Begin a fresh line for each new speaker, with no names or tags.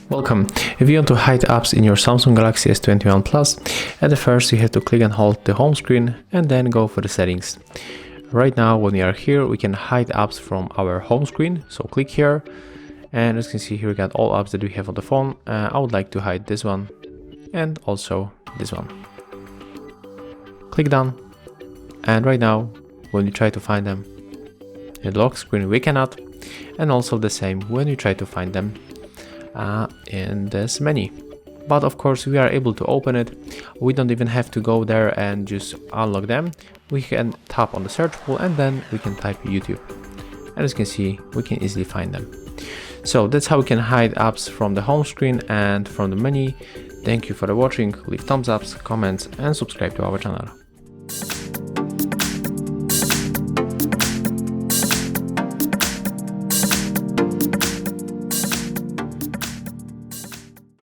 Welcome. If you want to hide apps in your Samsung Galaxy S21 Plus, at the first you have to click and hold the home screen and then go for the settings. Right now when we are here, we can hide apps from our home screen, so click here, and as you can see here we got all apps that we have on the phone. I would like to hide this one and also this one. Click done, and right now when you try to find them in the lock screen we cannot, and also the same when you try to find them in this menu. But of course we are able to open it. We don't even have to go there and just unlock them. We can tap on the search pool and then we can type YouTube, and as you can see we can easily find them. So that's how we can hide apps from the home screen and from the menu. Thank you for watching. Leave thumbs ups, comments and subscribe to our channel.